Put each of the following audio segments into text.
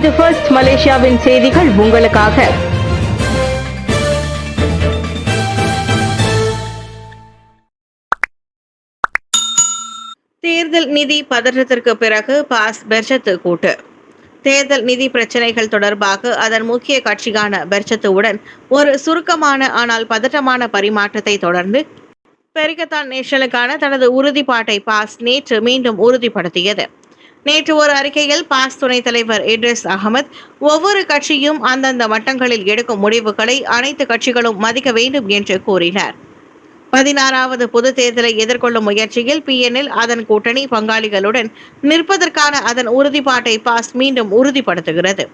இது ஃபர்ஸ்ட் மலேசியாவின் செய்திகள் உங்களுக்காக. தேர்தல் நிதி பதற்றத்திற்கு பிறகு பாஸ் பெர்சத்து கூட்டு. தேர்தல் நிதி பிரச்சினைகள் தொடர்பாக அதன் முக்கிய கட்சியான பெர்சத்துவுடன் ஒரு சுருக்கமான ஆனால் பதற்றமான பரிமாற்றத்தை தொடர்ந்து பெரிகத்தான் நேஷனலுக்கான தனது உறுதிப்பாட்டை பாஸ் நேற்று மீண்டும் உறுதிப்படுத்தியது. நேற்று ஒரு அறிக்கையில் பாஸ் துணைத் தலைவர் இட்ரிஸ் அகமது ஒவ்வொரு கட்சியும் அந்தந்த மட்டங்களில் எடுக்கும் முடிவுகளை அனைத்து கட்சிகளும் மதிக்க வேண்டும் என்று கூறினார். 16வது பொது தேர்தலை எதிர்கொள்ளும் முயற்சியில் PNL அதன் கூட்டணி பங்காளிகளுடன் நிற்பதற்கான அதன் உறுதிப்பாட்டை பாஸ் மீண்டும் உறுதிப்படுத்துகிறது.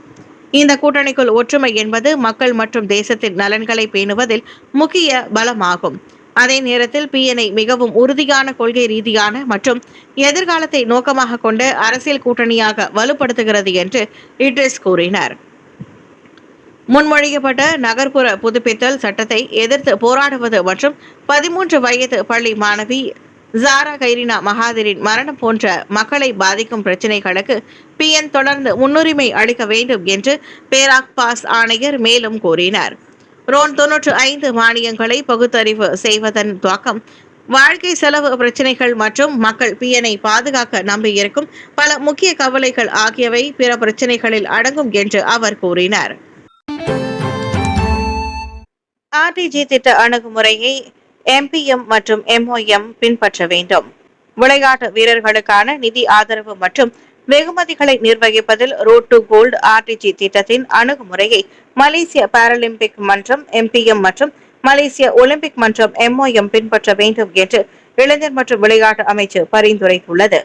இந்த கூட்டணிக்குள் ஒற்றுமை என்பது மக்கள் மற்றும் தேசத்தின் நலன்களை பேணுவதில் முக்கிய பலமாகும். அதே நேரத்தில் PNI மிகவும் உறுதியான கொள்கை ரீதியான மற்றும் எதிர்காலத்தை நோக்கமாக கொண்ட அரசியல் கூட்டணியாக வலுப்படுத்துகிறது என்று இட்ரிஸ் கூறினார். முன்மொழியப்பட்ட நகர்ப்புற புதுப்பித்தல் சட்டத்தை எதிர்த்து போராடுவது மற்றும் 13 வயது பள்ளி மாணவி ஜாரா கைரினா மகாதிரின் மரணம் போன்ற மக்களை பாதிக்கும் பிரச்சினைகளுக்கு PN தொடர்ந்து முன்னுரிமை அளிக்க வேண்டும் என்று பேராக் பாஸ் ஆணையர் மேலும் கூறினார். ரோன் 95 மானியங்களை பகுத்தறிவு செய்வதன் துவக்கம், வாழ்க்கை செலவு பிரச்சினைகள் மற்றும் மக்கள் PNI பாதுகாக்க நம்பியிருக்கும் பல முக்கிய கவலைகள் ஆகியவை பிற பிரச்சினைகளில் அடங்கும் என்று அவர் கூறினார். RTG திட்ட அணுகுமுறையை MPM மற்றும் MOM பின்பற்ற வேண்டும். விளையாட்டு வீரர்களுக்கான நிதி ஆதரவு மற்றும் வெகுமதிகளை நிர்வகிப்பதில் ரோட் டு கோல்டு RTG திட்டத்தின் அணுகுமுறையை மலேசிய பாராலிம்பிக் மன்றம் MPM மற்றும் மலேசிய ஒலிம்பிக் மன்றம் MOM பின்பற்ற வேண்டும் என்று இளைஞர் மற்றும் விளையாட்டு அமைச்சு பரிந்துரைத்துள்ளது.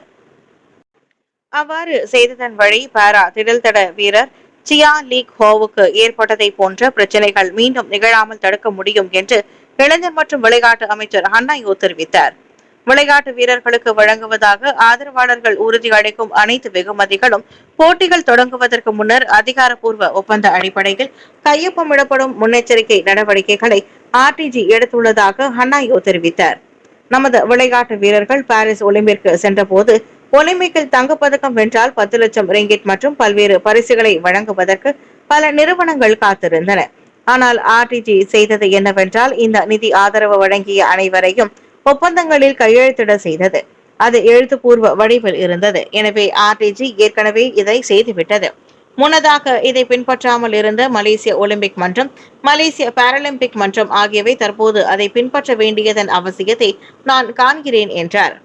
அவ்வாறு செய்ததன் வழி பாரா திடல்தட வீரர் சியா லீக் ஹோவுக்கு ஏற்பட்டதை போன்ற பிரச்சனைகள் மீண்டும் நிகழாமல் தடுக்க முடியும் என்று இளைஞர் மற்றும் விளையாட்டு அமைச்சர் ஹன்னாயோ தெரிவித்தார். விளையாட்டு வீரர்களுக்கு வழங்குவதாக ஆதரவாளர்கள் உறுதி அளிக்கும் அனைத்து வெகுமதிகளும் போட்டிகள் தொடங்குவதற்கு முன்னர் அதிகாரப்பூர்வ ஒப்பந்த அடிப்படையில் கையொப்பமிடப்படும் முன்னெச்சரிக்கை நடவடிக்கைகளை RTG எடுத்துள்ளதாக ஹன்னாயோ தெரிவித்தார். நமது விளையாட்டு வீரர்கள் பாரிஸ் ஒலிம்பிற்கு சென்றபோது ஒலிம்பிக்கில் தங்கப்பதக்கம் வென்றால் 10 லட்சம் ரிங்கிட் மற்றும் பல்வேறு பரிசுகளை வழங்குவதற்கு பல நிறுவனங்கள் காத்திருந்தன. ஆனால் RTG செய்தது என்னவென்றால் இந்த நிதி ஆதரவு வழங்கிய அனைவரையும் ஒப்பந்தங்களில் கையெழுத்திட செய்தது. அது எழுத்துப்பூர்வ வடிவில் இருந்தது. எனவே RTG ஏற்கனவே இதை செய்துவிட்டது. முன்னதாக இதை பின்பற்றாமல் இருந்த மலேசிய ஒலிம்பிக் மன்றம், மலேசிய பாராலிம்பிக் மன்றம் ஆகியவை தற்போது அதை பின்பற்ற வேண்டியதன் அவசியத்தை நான் காண்கிறேன் என்றார்.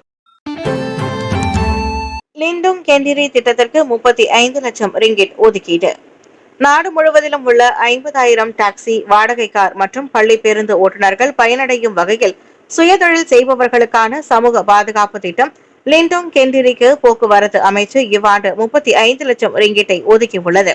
லிண்டும் கெண்டிரி திட்டத்திற்கு 35 லட்சம் ரிங்கிட் ஒதுக்கீடு. நாடு முழுவதிலும் உள்ள 50,000 டாக்ஸி, வாடகை கார் மற்றும் பள்ளி பேருந்து ஓட்டுநர்கள் பயனடையும் வகையில் சுயதொழில் செய்பவர்களுக்கான சமூக பாதுகாப்பு திட்டம் லிண்டோங் கெண்டிரிக்கு போக்குவரத்து அமைச்சு இவ்வாண்டு 35 லட்சம் ரிங்கிட்டை ஒதுக்கியுள்ளது.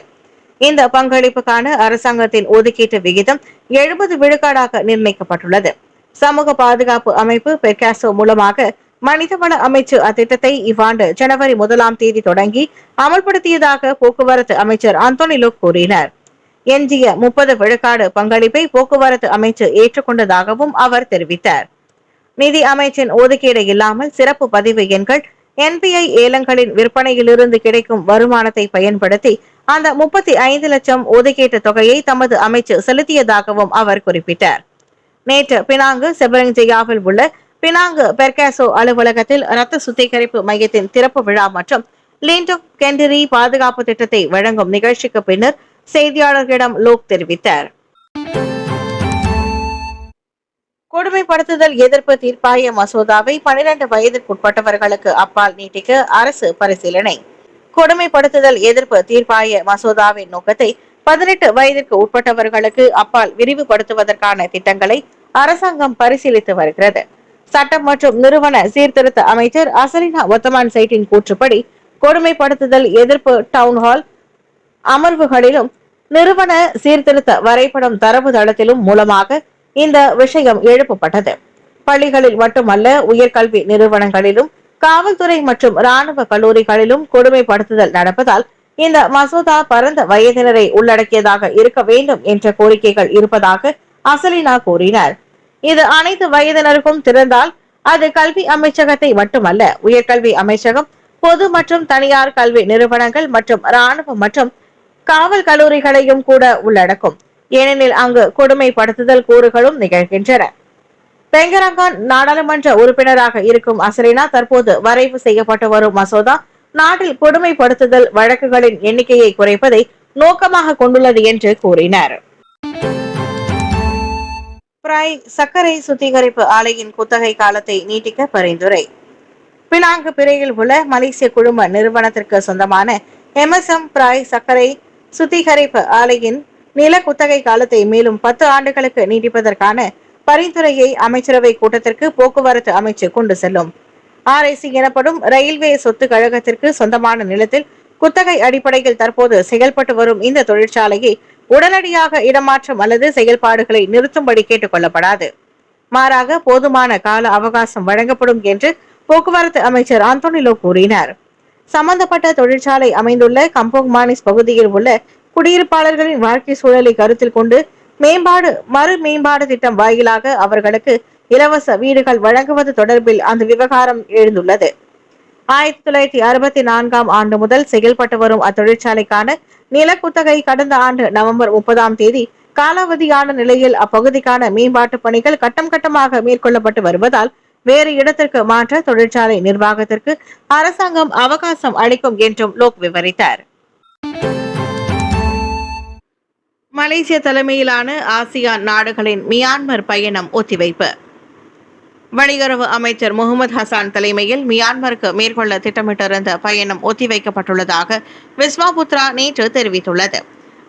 இந்த பங்களிப்புக்கான அரசாங்கத்தின் ஒதுக்கீட்டு விகிதம் 70 விழுக்காடாக நிர்ணயிக்கப்பட்டுள்ளது. சமூக பாதுகாப்பு அமைப்பு பெர்காசோ மூலமாக மனிதவள அமைச்சு அத்திட்டத்தை இவ்வாண்டு ஜனவரி 1ஆம் தேதி தொடங்கி அமல்படுத்தியதாக போக்குவரத்து அமைச்சர் அந்தோனிலோ கூறினார். எஞ்சிய 30 விழுக்காடு பங்களிப்பை போக்குவரத்து அமைச்சு ஏற்றுக்கொண்டதாகவும் அவர் தெரிவித்தார். நிதி அமைச்சின் ஒதுக்கீடு இல்லாமல் சிறப்பு பதிவு எண்கள் NPI ஏலங்களின் விற்பனையிலிருந்து கிடைக்கும் வருமானத்தை பயன்படுத்தி அந்த 35 லட்சம் ஒதுக்கீட்டு தொகையை தமது அமைச்சு செலுத்தியதாகவும் அவர் குறிப்பிட்டார். நேற்று பினாங்கு செபரங்ஜயாவில் உள்ள பினாங்கு பெர்காசோ அலுவலகத்தில் இரத்த சுத்திகரிப்பு மையத்தின் திறப்பு விழா மற்றும் லிண்டோங் கெண்டிரி பாதுகாப்பு திட்டத்தை வழங்கும் நிகழ்ச்சிக்கு பின்னர் செய்தியாளர்களிடம் லோக் தெரிவித்தார். கொடுமைப்படுத்துதல் எதிர்ப்பு தீர்ப்பாய மசோதாவை 12 வயதிற்குட்பட்டவர்களுக்கு அப்பால் நீட்டிக்க அரசு பரிசீலனை. கொடுமைப்படுத்துதல் எதிர்ப்பு தீர்ப்பாய மசோதாவின் நோக்கத்தை 18 வயதிற்கு உட்பட்டவர்களுக்கு அப்பால் விரிவுபடுத்துவதற்கான திட்டங்களை அரசாங்கம் பரிசீலித்து வருகிறது. சட்டம் மற்றும் நிறுவன சீர்திருத்த அமைச்சர் அசலினா ஒத்தமான் சைட்டின் கூற்றுப்படி கொடுமைப்படுத்துதல் எதிர்ப்பு டவுன்ஹால் அமர்வுகளிலும் நிறுவன சீர்திருத்த வரைபடம் தரவு தளத்திலும் மூலமாக இந்த விஷயம் எழுப்பப்பட்டது. பள்ளிகளில் மட்டுமல்ல, உயர்கல்வி நிறுவனங்களிலும் காவல்துறை மற்றும் இராணுவ கல்லூரிகளிலும் கொடுமைப்படுத்துதல் நடப்பதால் இந்த மசோதா பரந்த வயதினரை உள்ளடக்கியதாக இருக்க வேண்டும் என்ற கோரிக்கைகள் இருப்பதாக அசலினா கூறினார். இது அனைத்து வயதினருக்கும் திறந்தால் அது கல்வி அமைச்சகத்தை மட்டுமல்ல, உயர்கல்வி அமைச்சகம், பொது மற்றும் தனியார் கல்வி நிறுவனங்கள் மற்றும் இராணுவம் மற்றும் காவல் கல்லூரிகளையும் கூட உள்ளடக்கும். ஏனெனில் அங்கு கொடுமைப்படுத்துதல் கூறுகளும் நிகழ்கின்றன. பெங்கரங்கான் நாடாளுமன்ற உறுப்பினராக இருக்கும் அசரினா தற்போது வரைவு செய்யப்பட்டு வரும் மசோதா நாட்டில் கொடுமைப்படுத்துதல் வழக்குகளின் எண்ணிக்கையை குறைப்பதை நோக்கமாக கொண்டுள்ளது என்று கூறினார். பிராய் சர்க்கரை சுத்திகரிப்பு ஆலையின் குத்தகை காலத்தை நீட்டிக்க பரிந்துரை. பினாங்கு பிறையில் உள்ள மலேசிய குழும நிறுவனத்திற்கு சொந்தமான MSM பிராய் சர்க்கரை சுத்திகரிப்பு ஆலையின் நில குத்தகை காலத்தை மேலும் 10 ஆண்டுகளுக்கு நீட்டிப்பதற்கான பரிந்துரையை அமைச்சரவை கூட்டத்திற்கு போக்குவரத்து அமைச்சு கொண்டு செல்லும். RIC எனப்படும் ரயில்வே சொத்து கழகத்திற்கு சொந்தமான நிலத்தில் குத்தகை அடிப்படையில் தற்போது செயல்பட்டு வரும் இந்த தொழிற்சாலையை உடனடியாக இடமாற்றம் அல்லது செயல்பாடுகளை நிறுத்தும்படி கேட்டுக் கொள்ளப்படாது. மாறாக போதுமான கால அவகாசம் வழங்கப்படும் என்று போக்குவரத்து அமைச்சர் ஆந்தோனிலோ கூறினார். சம்பந்தப்பட்ட தொழிற்சாலை அமைந்துள்ள கம்போங் மானிஸ் பகுதியில் உள்ள குடியிருப்பாளர்களின் வாழ்க்கை சூழலை கருத்தில் கொண்டு மறு மேம்பாடு திட்டம் வாயிலாக அவர்களுக்கு இலவச வீடுகள் வழங்குவது தொடர்பில் அந்த விவகாரம் எழுந்துள்ளது. 1964ஆம் ஆண்டு முதல் செயல்பட்டு வரும் அத்தொழிற்சாலைக்கான நிலக்குத்தகை கடந்த ஆண்டு நவம்பர் 30ஆம் தேதி காலாவதியான நிலையில் அப்பகுதிக்கான மேம்பாட்டு பணிகள் கட்டம் கட்டமாக மேற்கொள்ளப்பட்டு வருவதால் வேறு இடத்திற்கு மாற்ற தொழிற்சாலை நிர்வாகத்திற்கு அரசாங்கம் அவகாசம் அளிக்கும் என்றும் லோக் விவரித்தார். மலேசிய தலைமையிலான ஆசியான் நாடுகளின் மியான்மர் பயணம் ஒத்திவைப்பு. வெளியுறவு அமைச்சர் முகமது ஹசான் தலைமையில் மியான்மருக்கு மேற்கொள்ள திட்டமிட்டிருந்த பயணம் ஒத்திவைக்கப்பட்டுள்ளதாக விஸ்வாபுத்ரா நேற்று தெரிவித்துள்ளது.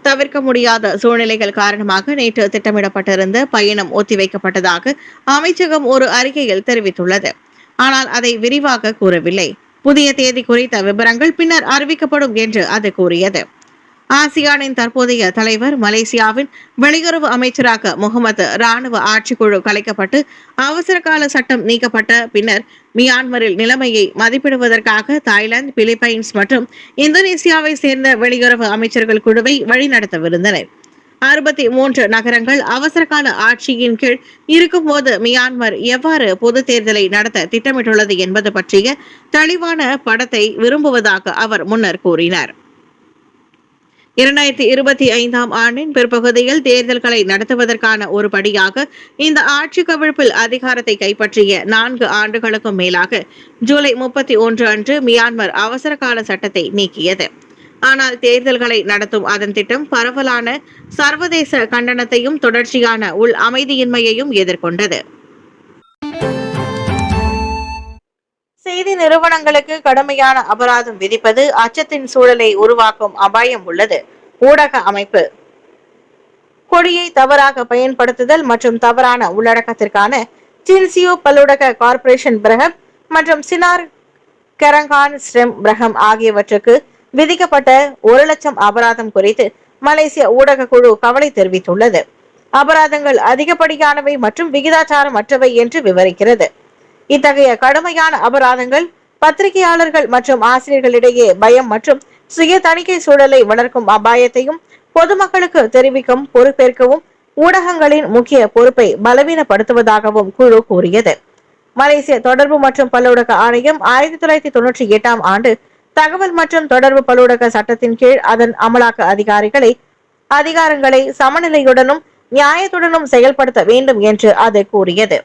தவிர்க்க முடியாத சூழ்நிலைகள் காரணமாக நேற்று திட்டமிடப்பட்டிருந்த பயணம் ஒத்திவைக்கப்பட்டதாக அமைச்சகம் ஒரு அறிக்கையில் தெரிவித்துள்ளது. ஆனால் அதை விரிவாக கூறவில்லை. புதிய தேதி குறித்த விவரங்கள் பின்னர் அறிவிக்கப்படும் என்று அது கூறியது. ஆசியானின் தற்போதைய தலைவர் மலேசியாவின் வெளியுறவு அமைச்சராக முகமது ராணுவ ஆட்சிக்குழு கலைக்கப்பட்டு அவசர கால சட்டம் நீக்கப்பட்ட பின்னர் மியான்மரில் நிலைமையை மதிப்பிடுவதற்காக தாய்லாந்து, பிலிப்பைன்ஸ் மற்றும் இந்தோனேசியாவை சேர்ந்த வெளியுறவு அமைச்சர்கள் குழுவை வழிநடத்தவிருந்தனர். 63 நகரங்கள் அவசர கால ஆட்சியின் கீழ் இருக்கும்போது மியான்மர் எவ்வாறு பொது தேர்தலை நடத்த திட்டமிட்டுள்ளது என்பது பற்றிய தெளிவான படத்தை விரும்புவதாக அவர் முன்னர் கூறினார். 2025ஆம் ஆண்டின் பிற்பகுதியில் தேர்தல்களை நடத்துவதற்கான ஒரு படியாக இந்த ஆட்சி கவிழ்ப்பில் அதிகாரத்தை கைப்பற்றிய 4 ஆண்டுகளுக்கும் மேலாக ஜூலை 31 அன்று மியான்மர் அவசர கால சட்டத்தை நீக்கியது. ஆனால் தேர்தல்களை நடத்தும் அதன் திட்டம் பரவலான சர்வதேச கண்டனத்தையும் தொடர்ச்சியான உள் அமைதியின்மையையும் எதிர்கொண்டது. செய்தி நிறுவனங்களுக்கு கடுமையான அபராதம் விதிப்பது அச்சத்தின் சூழலை உருவாக்கும் அபாயம் உள்ளது. ஊடக அமைப்பு கொடியை தவறாக பயன்படுத்துதல் மற்றும் தவறான உள்ளடக்கத்திற்கான சின்சியோ பல்லூடக கார்ப்பரேஷன் பிரகம் மற்றும் சினார் கரங்கான் ஸ்டெம் பிரகம் ஆகியவற்றுக்கு விதிக்கப்பட்ட 1 லட்சம் அபராதம் குறித்து மலேசிய ஊடக குழு கவலை தெரிவித்துள்ளது. அபராதங்கள் அதிகப்படியானவை மற்றும் விகிதாச்சாரமற்றவை என்று விவரிக்கிறது. இத்தகைய கடுமையான அபராதங்கள் பத்திரிகையாளர்கள் மற்றும் ஆசிரியர்களிடையே பயம் மற்றும் சுய தணிக்கை சூழலை வளர்க்கும் அபாயத்தையும் பொதுமக்களுக்கு தெரிவிக்கும் பொறுப்பேற்கவும் ஊடகங்களின் முக்கிய பொறுப்பை பலவீனப்படுத்துவதாகவும் குழு கூறியது. மலேசிய தொடர்பு மற்றும் பல்லூடக ஆணையம் 1998ஆம் ஆண்டு தகவல் மற்றும் தொடர்பு பல்லூடக சட்டத்தின் கீழ் அதன் அமலாக்க அதிகாரங்களை சமநிலையுடனும் நியாயத்துடனும் செயல்படுத்த வேண்டும் என்று அது கூறியது.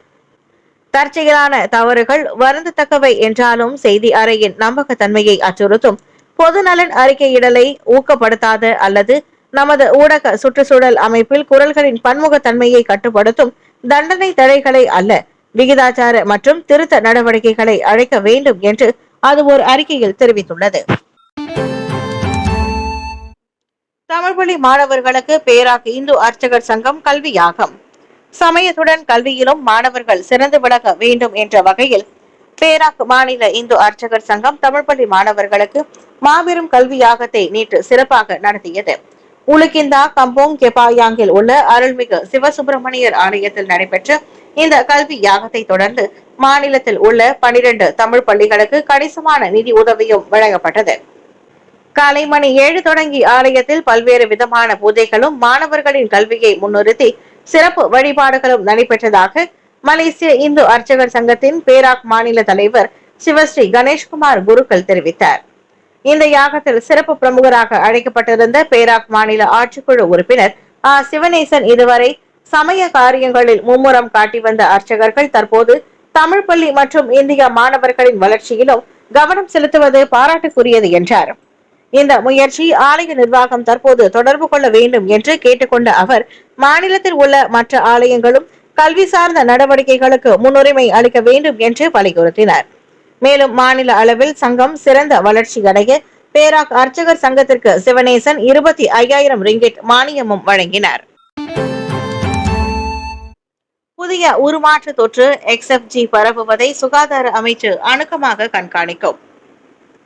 தற்செயலான தவறுகள் வருந்தத்தக்கவை என்றாலும் செய்தி அறையின் நம்பகத்தன்மையை அச்சுறுத்தும் பொதுநலன் அறிக்கையிடலை ஊக்கப்படுத்தாத அல்லது நமது ஊடக சுற்றுச்சூழல் அமைப்பில் குரல்களின் பன்முகத்தன்மையை கட்டுப்படுத்தும் தண்டனை தடைகளை அல்ல, விகிதாச்சார மற்றும் திருத்த நடவடிக்கைகளை அழைக்க வேண்டும் என்று அது ஒரு அறிக்கையில் தெரிவித்துள்ளது. தமிழ் பள்ளி மாணவர்களுக்கு பேராக் இந்து அர்ச்சகர் சங்கம் கல்வியாகும். சமயத்துடன் கல்வியிலும் மாணவர்கள் சிறந்து விளங்க வேண்டும் என்ற வகையில் பேராக் மாநில இந்து அர்ச்சகர் சங்கம் தமிழ் பள்ளி மாணவர்களுக்கு மாபெரும் கல்வி யாகத்தை நேற்று சிறப்பாக நடத்தியது. உலுக்கிந்தா கம்போங் கெபாயாங்கில் உள்ள அருள்மிகு சிவசுப்பிரமணியர் ஆலயத்தில் நடைபெற்ற இந்த கல்வி யாகத்தை தொடர்ந்து மாநிலத்தில் உள்ள 12 தமிழ் பள்ளிகளுக்கு கணிசமான நிதி உதவியும் வழங்கப்பட்டது. காலை மணி 7 தொடங்கி ஆலயத்தில் பல்வேறு விதமான பூஜைகளும் மாணவர்களின் கல்வியை முன்னிறுத்தி சிறப்பு வழிபாடுகளும் நடைபெற்றதாக மலேசிய இந்து அர்ச்சகர் சங்கத்தின் பேராக் மாநில தலைவர் சிவஸ்ரீ கணேஷ்குமார் குருக்கள் தெரிவித்தார். இந்த யாகத்தில் சிறப்பு பிரமுகராக அழைக்கப்பட்டிருந்த பேராக் மாநில ஆட்சிக்குழு உறுப்பினர் சிவனேசன் இதுவரை சமய காரியங்களில் மும்முரம் காட்டி வந்த அர்ச்சகர்கள் தற்போது தமிழ் பள்ளி மற்றும் இந்திய மாணவர்களின் வளர்ச்சியிலும் கவனம் செலுத்துவது பாராட்டுக்குரியது என்றார். இந்த முயற்சி ஆலய நிர்வாகம் தற்போது தொடர்பு கொள்ள வேண்டும் என்று கேட்டுக்கொண்ட அவர் மாநிலத்தில் உள்ள மற்ற ஆலயங்களும் கல்வி சார்ந்த நடவடிக்கைகளுக்கு முன்னுரிமை அளிக்க வேண்டும் என்று வலியுறுத்தினார். மேலும் மாநில அளவில் சங்கம் சிறந்த வளர்ச்சி அடைய பேராக் அர்ச்சகர் சங்கத்திற்கு சிவனேசன் 25,000 ரிங்கிட் மானியமும் வழங்கினார். புதிய உருமாற்று தொற்று XFG பரவுவதை சுகாதார அமைச்சு அணுக்கமாக கண்காணிக்கும்.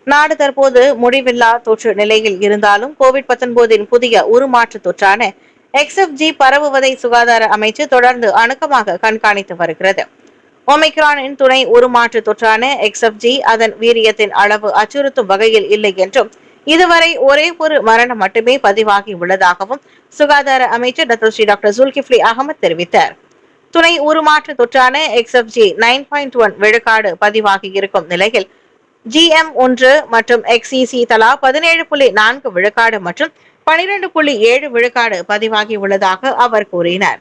நாடு தற்போது முடிவில்லா தொற்று நிலையில் இருந்தாலும் COVID-19 புதிய உருமாற்று தொற்றான XFG பரவுவதை சுகாதார அமைச்சு தொடர்ந்து அணுக்கமாக கண்காணித்து வருகிறது. ஒமிக்ரானின் துணை உருமாற்று தொற்றான XFG அதன் வீரியத்தின் அளவு அச்சுறுத்தும் வகையில் இல்லை என்றும் இதுவரை ஒரே ஒரு மரணம் மட்டுமே பதிவாகி உள்ளதாகவும் சுகாதார அமைச்சர் டாக்டர் ஜுல்கிஃப்லி அகமது தெரிவித்தார். துணை உருமாற்று தொற்றான XFG 9.1 விழுக்காடு பதிவாகி இருக்கும் நிலையில் GM1 மற்றும் XEC தலா 17.4 விழுக்காடு மற்றும் 12.7 விழுக்காடு பதிவாகி உள்ளதாக அவர் கூறினார்.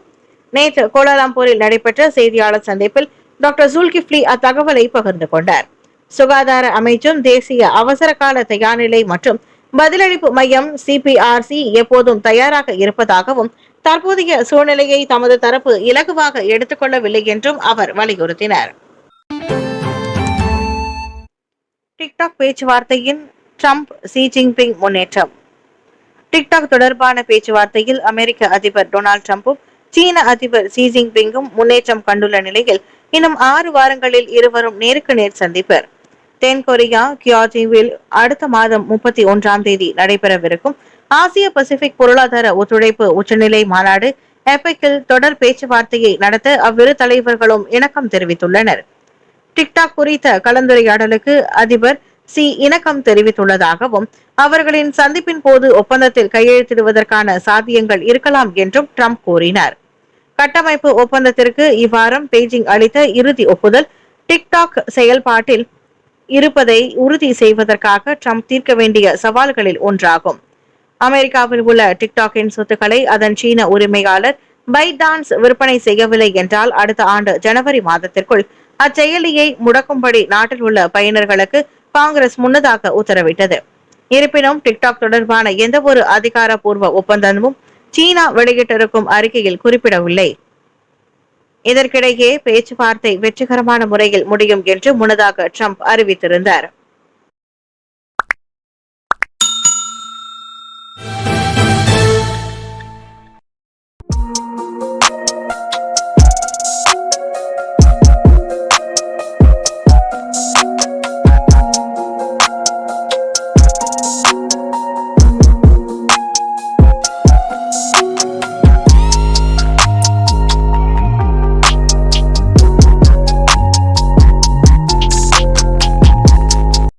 நேற்று கோலாலம்பூரில் நடைபெற்ற செய்தியாளர் சந்திப்பில் டாக்டர் ஜுல்கிஃப்லி அத்தகவலை பகிர்ந்து கொண்டார். சுகாதார அமைச்சும் தேசிய அவசர கால தயார்நிலை மற்றும் பதிலளிப்பு மையம் CPRC எப்போதும் தயாராக இருப்பதாகவும் தற்போதைய சூழ்நிலையை தமது தரப்பு இலகுவாக எடுத்துக்கொள்ளவில்லை என்றும் அவர் வலியுறுத்தினார். டிக்டாக் பேச்சுவார்த்தையின் ட்ரம்ப் ஷி ஜின்பிங் முன்னேற்றம். டிக்டாக் தொடர்பான பேச்சுவார்த்தையில் அமெரிக்க அதிபர் டொனால்டு டிரம்பும் சீன அதிபர் ஷி ஜின்பிங்கும் முன்னேற்றம் கண்டுள்ள நிலையில் இன்னும் 6 வாரங்களில் இருவரும் நேருக்கு நேர் சந்திப்பர். தென்கொரியா கியோட்டோவில் அடுத்த மாதம் 31ஆம் தேதி நடைபெறவிருக்கும் ஆசிய பசிபிக் பொருளாதார ஒத்துழைப்பு உச்சநிலை மாநாடு எபெக்கில் தொடர் பேச்சுவார்த்தையை நடத்த அவ்விரு தலைவர்களும் இணக்கம் தெரிவித்துள்ளனர். டிக்டாக் குறித்த கலந்துரையாடலுக்கு அதிபர் ஷி இணக்கம் தெரிவித்துள்ளதாகவும் அவர்களின் சந்திப்பின் போது ஒப்பந்தத்தில் கையெழுத்திடுவதற்கான சாத்தியங்கள் இருக்கலாம் என்றும் ட்ரம்ப் கூறினார். கட்டமைப்பு ஒப்பந்தத்திற்கு இவ்வாரம் பெய்ஜிங் அளித்த இறுதி ஒப்புதல் டிக்டாக் செயல்பாட்டில் இருப்பதை உறுதி செய்வதற்காக ட்ரம்ப் தீர்க்க வேண்டிய சவால்களில் ஒன்றாகும். அமெரிக்காவில் உள்ள டிக்டாக்கின் சொத்துக்களை அதன் சீன உரிமையாளர் பைடான்ஸ் விற்பனை செய்யவில்லை என்றால் அடுத்த ஆண்டு ஜனவரி மாதத்திற்குள் அச்செயலியை முடக்கும்படி நாட்டில் உள்ள பயனர்களுக்கு காங்கிரஸ் முன்னதாக உத்தரவிட்டது. இருப்பினும் டிக்டாக் தொடர்பான எந்த ஒரு அதிகாரப்பூர்வ ஒப்பந்தமும் சீனா வெளியிட்டிருக்கும் அறிக்கையில் குறிப்பிடவில்லை. இதற்கிடையே பேச்சுவார்த்தை வெற்றிகரமான முறையில் முடியும் என்று முன்னதாக ட்ரம்ப் அறிவித்திருந்தார்.